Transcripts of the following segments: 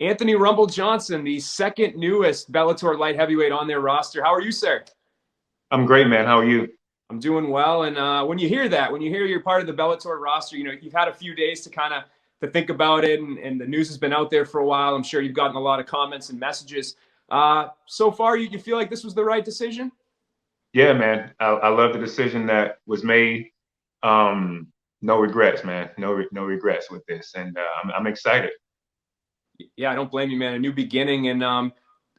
Anthony Rumble Johnson, the second newest Bellator light heavyweight on their roster. How are you, sir? I'm great, man. How are you? I'm doing well. And when you hear that, when you hear you're part of the Bellator roster, you've had a few days to kind of to think about it, and the news has been out there for a while. I'm sure you've gotten a lot of comments and messages. So far, you feel like this was the right decision? Yeah, man. I love the decision that was made. No regrets, man. No regrets with this, and I'm excited. Yeah, I don't blame you, man. A new beginning, and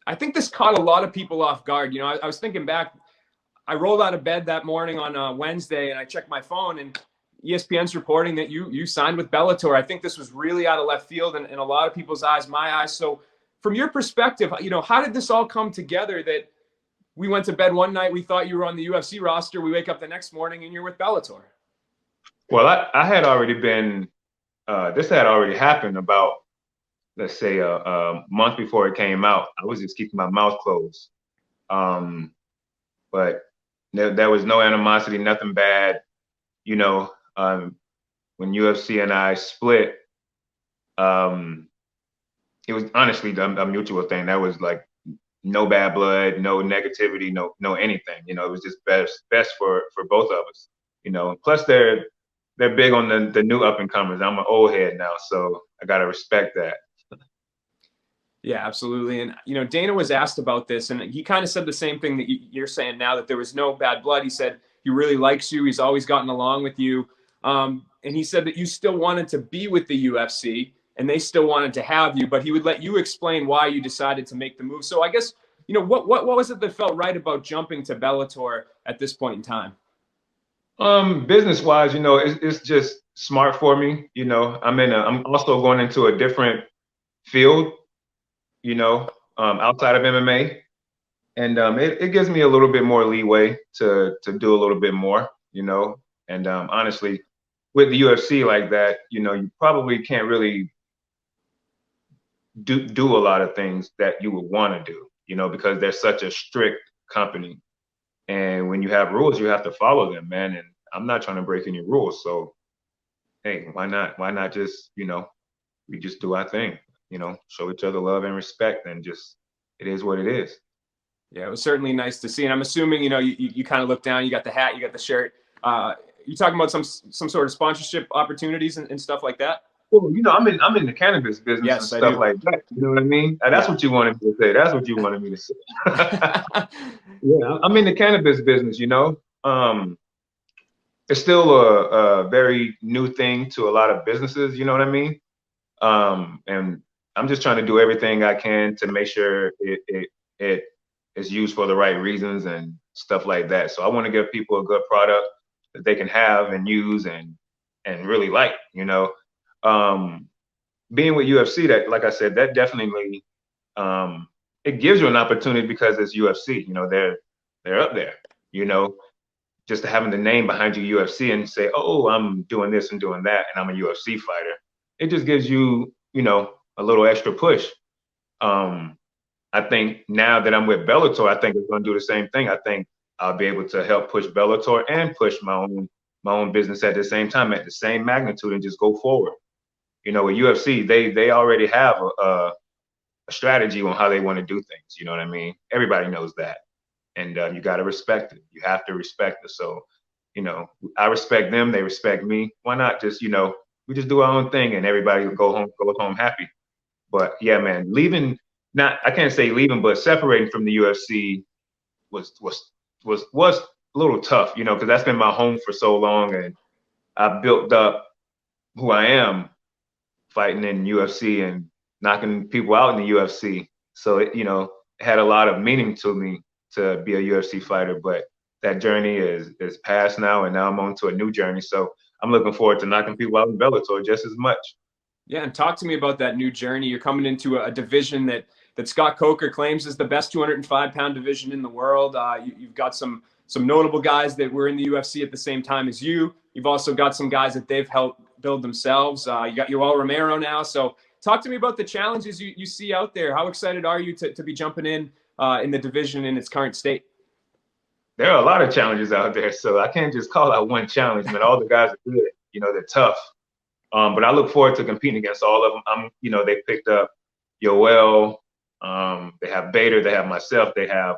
I think this caught a lot of people off guard. I was thinking back. I rolled out of bed that morning on Wednesday, and I checked my phone, and ESPN's reporting that you signed with Bellator. I think this was really out of left field in a lot of people's eyes, my eyes. So, from your perspective, how did this all come together? That we went to bed one night, we thought you were on the UFC roster. We wake up the next morning, and you're with Bellator. Well, I had already been. This had already happened about, let's say, a month before it came out. I was just keeping my mouth closed. But there was no animosity, nothing bad. You know, when UFC and I split, it was honestly a mutual thing. That was like no bad blood, no negativity, no anything. It was just best for both of us. Plus they're big on the new up and comers. I'm an old head now, so I gotta respect that. Yeah, absolutely. And, Dana was asked about this, and he kind of said the same thing that you're saying now, that there was no bad blood. He said he really likes you. He's always gotten along with you. And he said that you still wanted to be with the UFC and they still wanted to have you, but he would let you explain why you decided to make the move. So I guess, what was it that felt right about jumping to Bellator at this point in time? Business wise, it's just smart for me. I'm also going into a different field, outside of MMA. And it gives me a little bit more leeway to do a little bit more, And honestly, with the UFC like that, you probably can't really do a lot of things that you would want to do, because they're such a strict company. And when you have rules, you have to follow them, man. And I'm not trying to break any rules. So, hey, why not? Why not just, we just do our thing, show each other love and respect, and just it is what it is. Yeah, it was certainly nice to see. And I'm assuming, you kind of look down, you got the hat, you got the shirt. You talking about some sort of sponsorship opportunities and stuff like that? Well, I'm in the cannabis business and Yes, I stuff do. like that. You know what I mean? That's what you wanted me to say. That's what you wanted me to say. Yeah, I'm in the cannabis business, It's still a very new thing to a lot of businesses, you know what I mean? And I'm just trying to do everything I can to make sure it is used for the right reasons and stuff like that. So I want to give people a good product that they can have and use and really like, Being with UFC, that, like I said, that definitely it gives you an opportunity because it's UFC. They're up there. You know, just having the name behind you, UFC, and say, oh, I'm doing this and doing that, and I'm a UFC fighter. It just gives you, a little extra push. I think now that I'm with Bellator, I think it's going to do the same thing. I think I'll be able to help push Bellator and push my own business at the same time, at the same magnitude, and just go forward. With UFC, they already have a strategy on how they want to do things. You know what I mean? Everybody knows that, and you got to respect it. You have to respect it. So, I respect them. They respect me. Why not just, we just do our own thing, and everybody will goes home happy. But yeah, man, leaving. Not, I can't say leaving, but separating from the UFC was a little tough, because that's been my home for so long, and I built up who I am fighting in UFC and knocking people out in the UFC. So it had a lot of meaning to me to be a UFC fighter, but that journey is past now, and now I'm on to a new journey. So I'm looking forward to knocking people out in Bellator just as much. Yeah, and talk to me about that new journey. You're coming into a division that Scott Coker claims is the best 205-pound division in the world. You've got some notable guys that were in the UFC at the same time as you. You've also got some guys that they've helped build themselves. You got Yoel Romero now. So talk to me about the challenges you see out there. How excited are you to be jumping in the division in its current state? There are a lot of challenges out there, so I can't just call out one challenge. Man, all the guys are good. They're tough. But I look forward to competing against all of them. They picked up, Yoel, they have Bader, they have myself, they have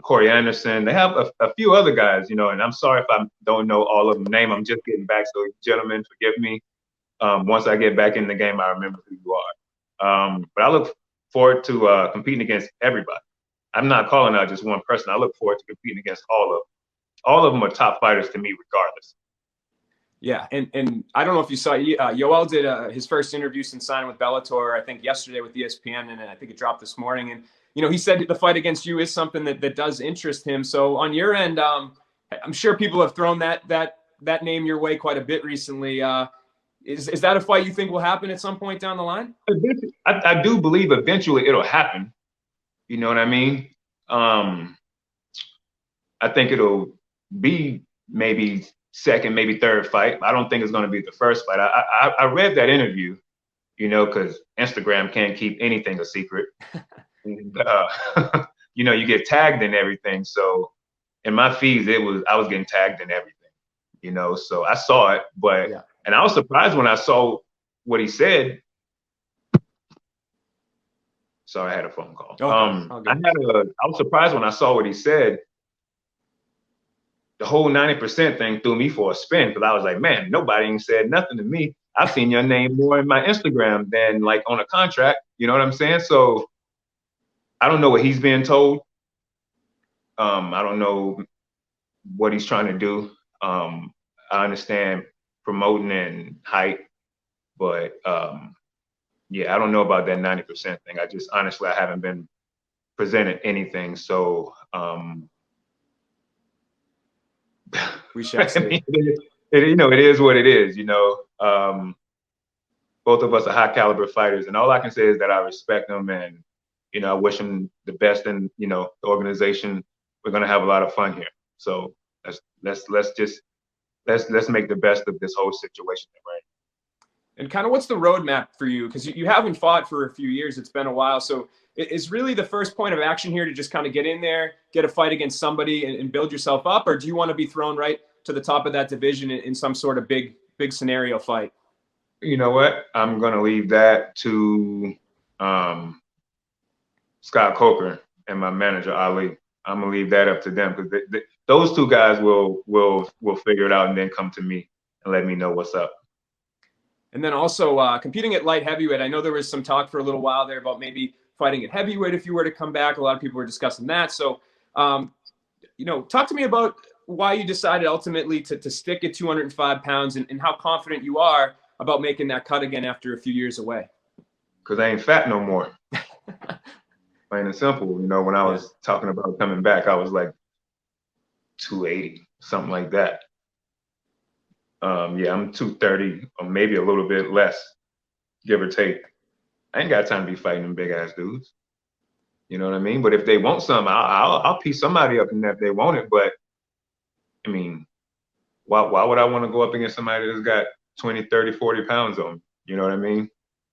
Corey Anderson, they have a few other guys, you know, and I'm sorry if I don't know all of them name. I'm just getting back, so gentlemen, forgive me. Once I get back in the game, I remember who you are. But I look forward to competing against everybody. I'm not calling out just one person. I look forward to competing against all of them. All of them are top fighters to me, regardless. Yeah, and I don't know if you saw, Yoel did his first interview since signing with Bellator, I think yesterday with ESPN, and I think it dropped this morning. And he said the fight against you is something that does interest him. So on your end, I'm sure people have thrown that name your way quite a bit recently. Is that a fight you think will happen at some point down the line? I do believe eventually it'll happen. You know what I mean? I think it'll be maybe second, maybe third fight. I don't think it's going to be the first fight. I read that interview, because Instagram can't keep anything a secret. And, you get tagged in everything. So in my feeds, I was getting tagged in everything, so I saw it, but, yeah. And I was surprised when I saw what he said. Sorry, I had a phone call. Okay. I was surprised when I saw what he said. The whole 90% thing threw me for a spin because I was like, man, nobody ain't said nothing to me. I've seen your name more in my Instagram than like on a contract. You know what I'm saying? So I don't know what he's being told. I don't know what he's trying to do. I understand promoting and hype, but yeah, I don't know about that 90% thing. I haven't been presented anything. So we shall see. It is what it is. Both of us are high caliber fighters, and all I can say is that I respect them, and I wish them the best in the organization. We're gonna have a lot of fun here. So let's make the best of this whole situation, right? And kind of what's the roadmap for you? Because you haven't fought for a few years. It's been a while. So is really the first point of action here to just kind of get in there, get a fight against somebody and build yourself up? Or do you want to be thrown right to the top of that division in some sort of big scenario fight? You know what? I'm going to leave that to Scott Coker and my manager, Ali. I'm going to leave that up to them because those two guys will figure it out and then come to me and let me know what's up. And then also competing at light heavyweight. I know there was some talk for a little while there about maybe fighting at heavyweight if you were to come back. A lot of people were discussing that. So, talk to me about why you decided ultimately to stick at 205 pounds and how confident you are about making that cut again after a few years away. Because I ain't fat no more. Plain and simple. When I was talking about coming back, I was like 280, something like that. I'm 230 or maybe a little bit less, give or take. I ain't got time to be fighting them big ass dudes. You know what I mean? But if they want something, I'll piece somebody up in that if they want it. But I mean, why would I want to go up against somebody that's got 20, 30, 40 pounds on me? You know what I mean?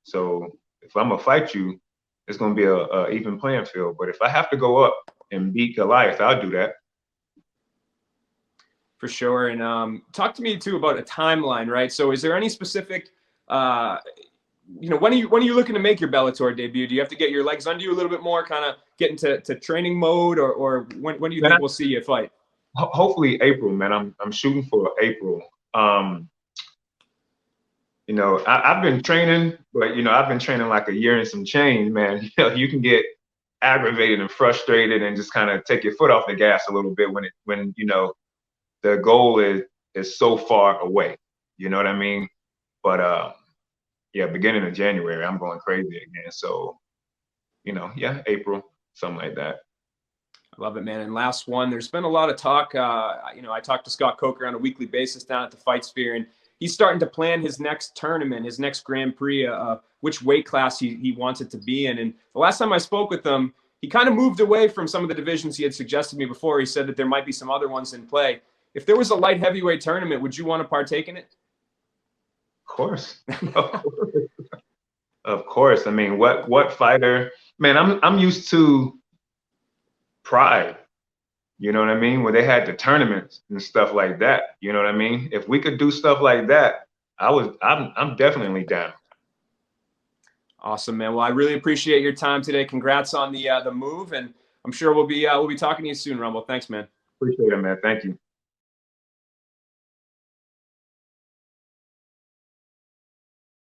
So if I'm gonna fight you, it's gonna be a even playing field. But if I have to go up and beat Goliath, I'll do that. For sure. And talk to me too about a timeline, right? So is there any specific, when are you looking to make your Bellator debut? Do you have to get your legs under you a little bit more, kind of get into training mode, or when do you think we'll see you fight? Hopefully April, man. I'm shooting for April. I've been training, but I've been training like a year and some change, man. You can get aggravated and frustrated and just kind of take your foot off the gas a little bit when the goal is so far away. You know what I mean? But beginning of January, I'm going crazy again. So, April, something like that. I love it, man. And last one, there's been a lot of talk. I talk to Scott Coker on a weekly basis down at the Fight Sphere, and he's starting to plan his next tournament, his next Grand Prix, which weight class he wants it to be in. And the last time I spoke with him, he kind of moved away from some of the divisions he had suggested to me before. He said that there might be some other ones in play. If there was a light heavyweight tournament, would you want to partake in it? Of course. Of course. I mean, what fighter? Man, I'm used to Pride. You know what I mean? Where they had the tournaments and stuff like that. You know what I mean? If we could do stuff like that, I'm definitely down. Awesome, man. Well, I really appreciate your time today. Congrats on the move, and I'm sure we'll be talking to you soon, Rumble. Thanks, man. Appreciate it, man. Thank you.